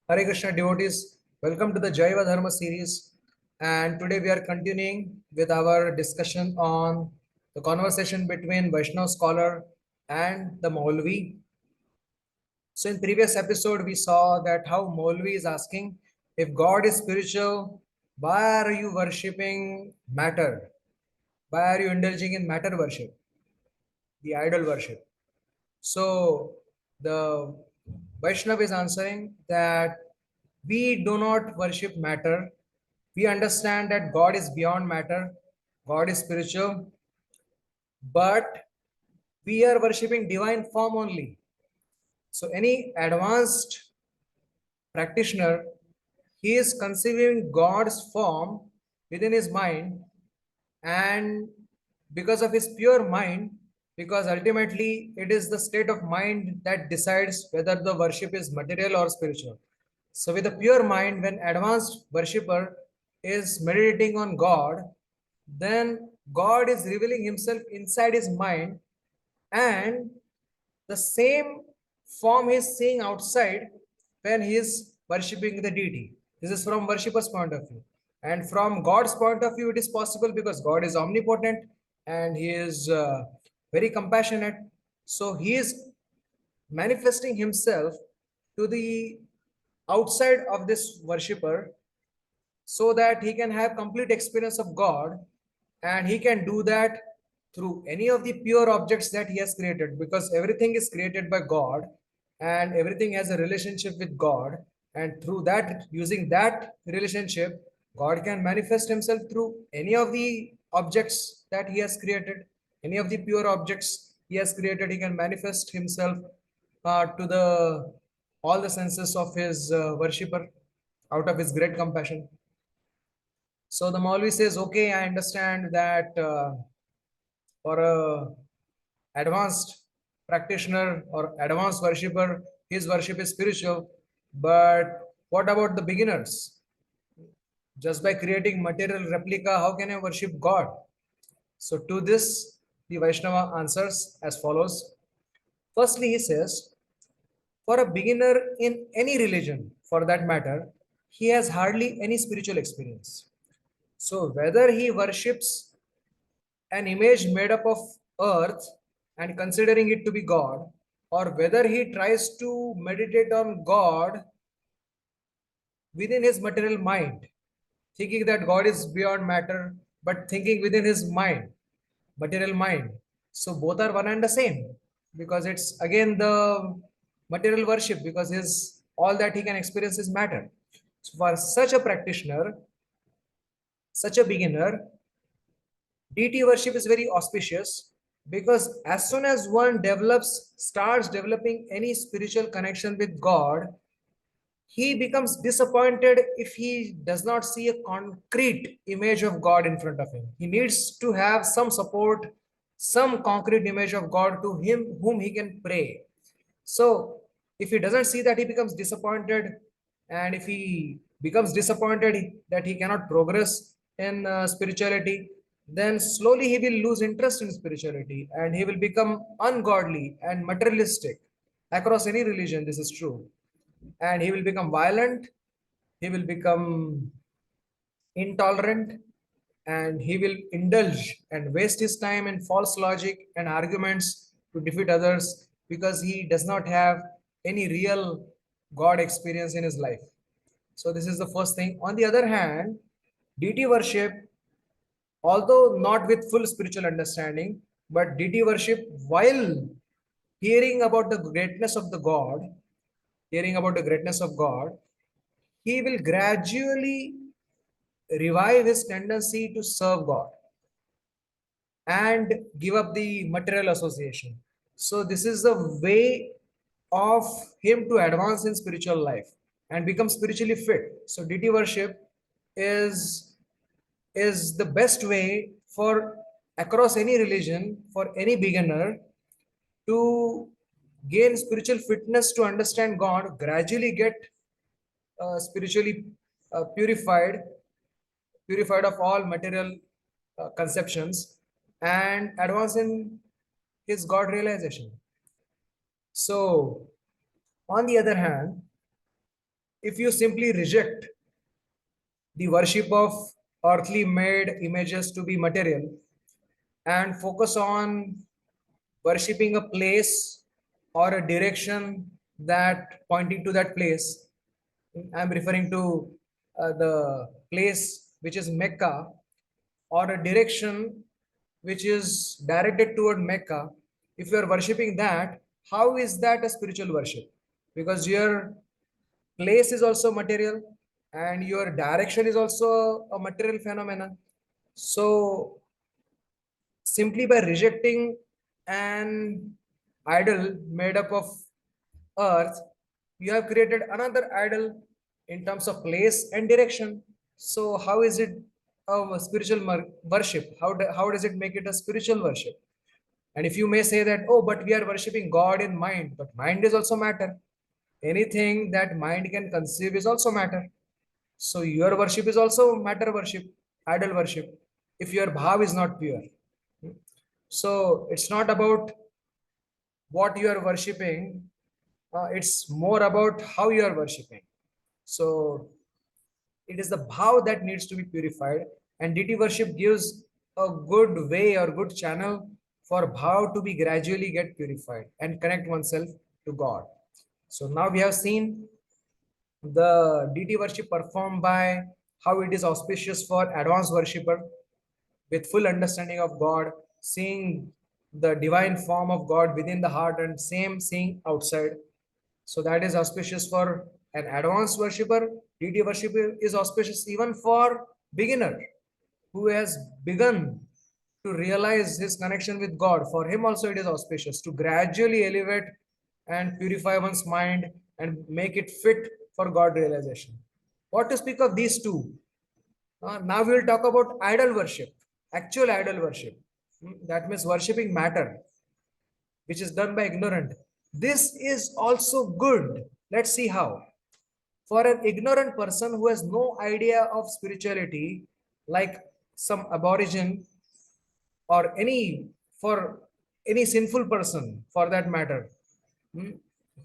Hare Krishna devotees, welcome to the Jaiva Dharma series. And today we are continuing with our discussion on the conversation between Vaishnava scholar and the Maulavi. So in previous episode, we saw that how Maulavi is asking, if God is spiritual, why are you worshipping matter? Why are you indulging in matter worship, the idol worship? So the Vaishnava is answering that we do not worship matter. We understand that God is beyond matter, God is spiritual, but we are worshipping divine form only. So any advanced practitioner, he is conceiving God's form within his mind, and because of his pure mind, because ultimately it is the state of mind that decides whether the worship is material or spiritual. So with a pure mind, when advanced worshipper is meditating on God, then God is revealing himself inside his mind, and the same form he is seeing outside when he is worshipping the deity. This is from worshipper's point of view. And from God's point of view, it is possible because God is omnipotent and he is very compassionate. So he is manifesting himself to the outside of this worshipper so that he can have complete experience of God, and he can do that through any of the pure objects that he has created, because everything is created by God and everything has a relationship with God, and through that, using that relationship, God can manifest himself through any of the objects that he has created, any of the pure objects he has created. He can manifest himself to the all the senses of his worshipper out of his great compassion. So the Maulvi says, okay, I understand that for a advanced practitioner or advanced worshipper, his worship is spiritual. But what about the beginners? Just by creating material replica, how can I worship God? So to this, the Vaishnava answers as follows. Firstly, he says, for a beginner in any religion, for that matter, he has hardly any spiritual experience. So whether he worships an image made up of earth and considering it to be God, or whether he tries to meditate on God within his material mind, thinking that God is beyond matter, but thinking within his mind, material mind. So both are one and the same, because it's again the material worship, because his all that he can experience is matter. So for such a practitioner, such a beginner, deity worship is very auspicious, because as soon as one starts developing any spiritual connection with God, he becomes disappointed if he does not see a concrete image of God in front of him. He needs to have some support, some concrete image of God to him whom he can pray. So if he doesn't see that, he becomes disappointed. And if he becomes disappointed that he cannot progress in spirituality, then slowly he will lose interest in spirituality and he will become ungodly and materialistic. Across any religion, this is true. And he will become violent, he will become intolerant, and he will indulge and waste his time in false logic and arguments to defeat others, because he does not have any real God experience in his life. So this is the first thing. On the other hand, deity worship, although not with full spiritual understanding, but deity worship while hearing about the greatness of the God, hearing about the greatness of God, he will gradually revive his tendency to serve God and give up the material association. So this is the way of him to advance in spiritual life and become spiritually fit. So deity worship is is the best way for across any religion for any beginner to gain spiritual fitness, to understand God, gradually get spiritually purified of all material conceptions, and advance in his God realization. So, on the other hand, if you simply reject the worship of earthly made images to be material and focus on worshipping a place or a direction that pointing to that place. I'm referring to the place which is Mecca, or a direction which is directed toward Mecca. If you are worshipping that, how is that a spiritual worship? Because your place is also material and your direction is also a material phenomenon. So simply by rejecting an idol made up of earth, you have created another idol in terms of place and direction. So how is it a spiritual worship? How does it make it a spiritual worship? And if you may say that, oh, but we are worshipping God in mind, but mind is also matter. Anything that mind can conceive is also matter. So your worship is also matter worship, idol worship, if your bhav is not pure. So it's not about what you are worshipping, it's more about how you are worshipping. So it is the bhav that needs to be purified, and deity worship gives a good way or good channel for bhav to be gradually get purified and connect oneself to God. So now we have seen the deity worship performed by how it is auspicious for advanced worshipper with full understanding of God, seeing the divine form of God within the heart and same seeing outside. So that is auspicious for an advanced worshipper. Deity worship is auspicious even for beginner who has begun to realize his connection with God. For him also it is auspicious to gradually elevate and purify one's mind and make it fit for God realization. What to speak of these two? Now we will talk about idol worship, actual idol worship. That means worshipping matter, which is done by ignorant. This is also good. Let's see how. For an ignorant person who has no idea of spirituality, like some aborigine or any for any sinful person for that matter,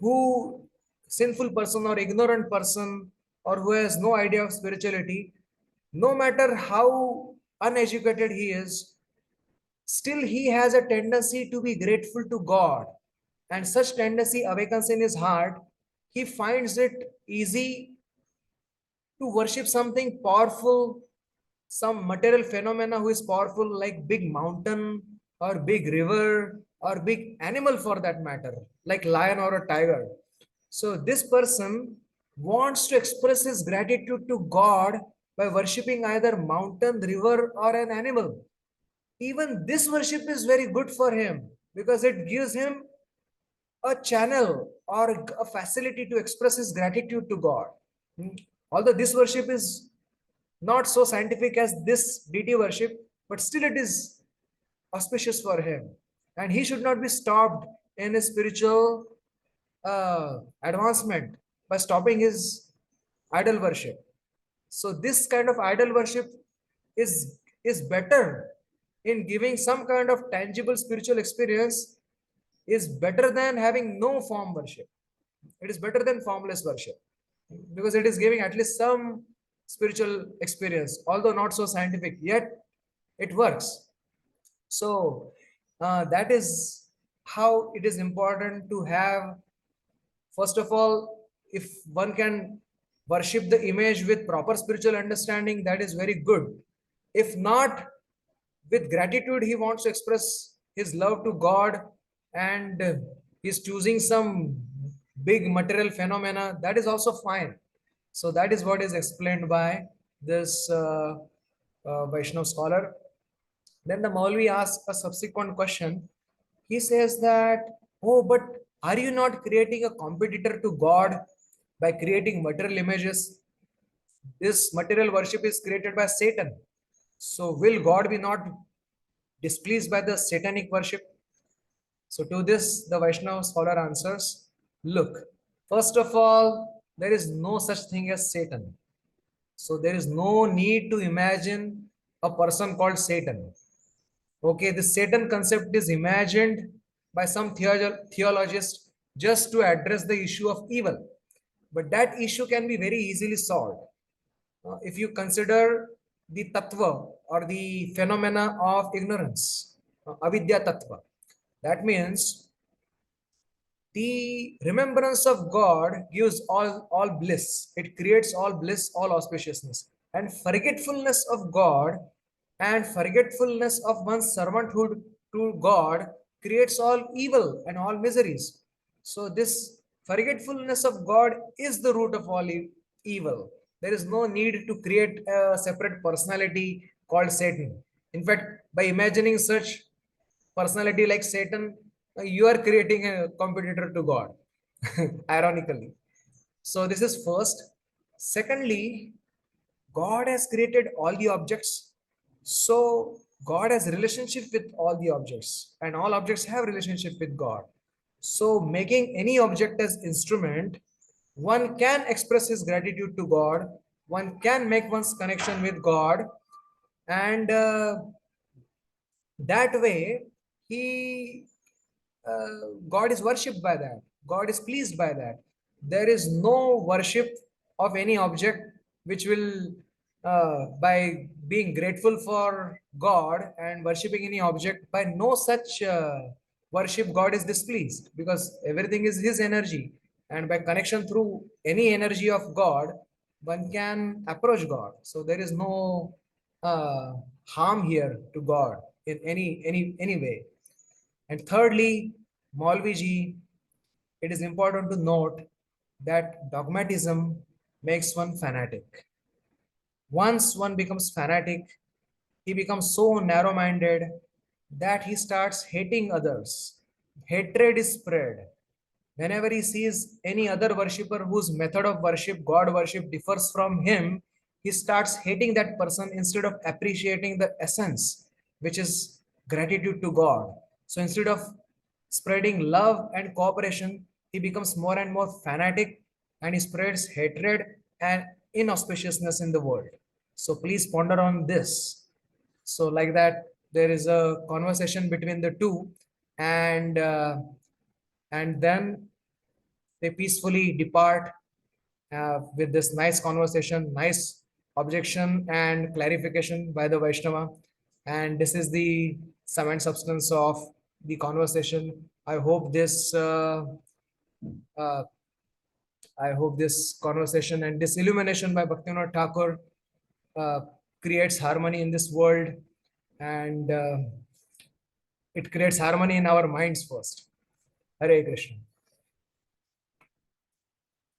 who sinful person or ignorant person or who has no idea of spirituality, no matter how uneducated he is, still he has a tendency to be grateful to God, and such tendency awakens in his heart. He finds it easy to worship something powerful, some material phenomena who is powerful, like big mountain or big river or big animal for that matter, like lion or a tiger. So this person wants to express his gratitude to God by worshipping either mountain, river, or an animal. Even this worship is very good for him because it gives him a channel or a facility to express his gratitude to God. Although this worship is not so scientific as this deity worship, but still it is auspicious for him. And he should not be stopped in his spiritual advancement by stopping his idol worship. So this kind of idol worship is better in giving some kind of tangible spiritual experience, is better than having no form worship. It is better than formless worship because it is giving at least some spiritual experience, although not so scientific, yet it works. So that is how it is important to have, first of all, if one can worship the image with proper spiritual understanding, that is very good. If not, with gratitude, he wants to express his love to God and he's choosing some big material phenomena, that is also fine. So that is what is explained by this Vaishnava scholar. Then the Maulavi asks a subsequent question. He says that, oh, but are you not creating a competitor to God by creating material images? This material worship is created by Satan. So will God be not displeased by the satanic worship? So to this, the Vaishnava scholar answers, look, first of all, there is no such thing as Satan. So there is no need to imagine a person called Satan. Okay, the Satan concept is imagined by some theologist just to address the issue of evil. but that issue can be very easily solved. If you consider the tattva or the phenomena of ignorance, avidya tattva, that means the remembrance of God gives all bliss. It creates all bliss, all auspiciousness. And forgetfulness of God and forgetfulness of one's servanthood to God creates all evil and all miseries. So this forgetfulness of God is the root of all evil. There is no need to create a separate personality called Satan. In fact, by imagining such personality like Satan, you are creating a competitor to God, ironically. So, this is first. Secondly, God has created all the objects. So, God has relationship with all the objects, and all objects have relationship with God. So, making any object as instrument, one can express his gratitude to God, one can make one's connection with God, and that way he God is worshipped by that. God is pleased by that. There is no worship of any object which will, by being grateful for God and worshipping any object, by no such worship, God is displeased because everything is His energy. And by connection through any energy of God, one can approach God. So there is no harm here to God in any way. And thirdly, Maulavi, it is important to note that dogmatism makes one fanatic. Once one becomes fanatic, he becomes so narrow minded that he starts hating others. Hatred is spread. Whenever he sees any other worshipper whose method of worship, God worship, differs from him, he starts hating that person instead of appreciating the essence, which is gratitude to God. So instead of spreading love and cooperation, he becomes more and more fanatic and he spreads hatred and inauspiciousness in the world. So please ponder on this. So like that, there is a conversation between the two, and then they peacefully depart with this nice conversation, nice objection and clarification by the Vaishnava. And this is the sum and substance of the conversation. I hope this. Uh, I hope this conversation and this illumination by Bhaktivinoda Thakur uh, creates harmony in this world, and it creates harmony in our minds first. Hare Krishna.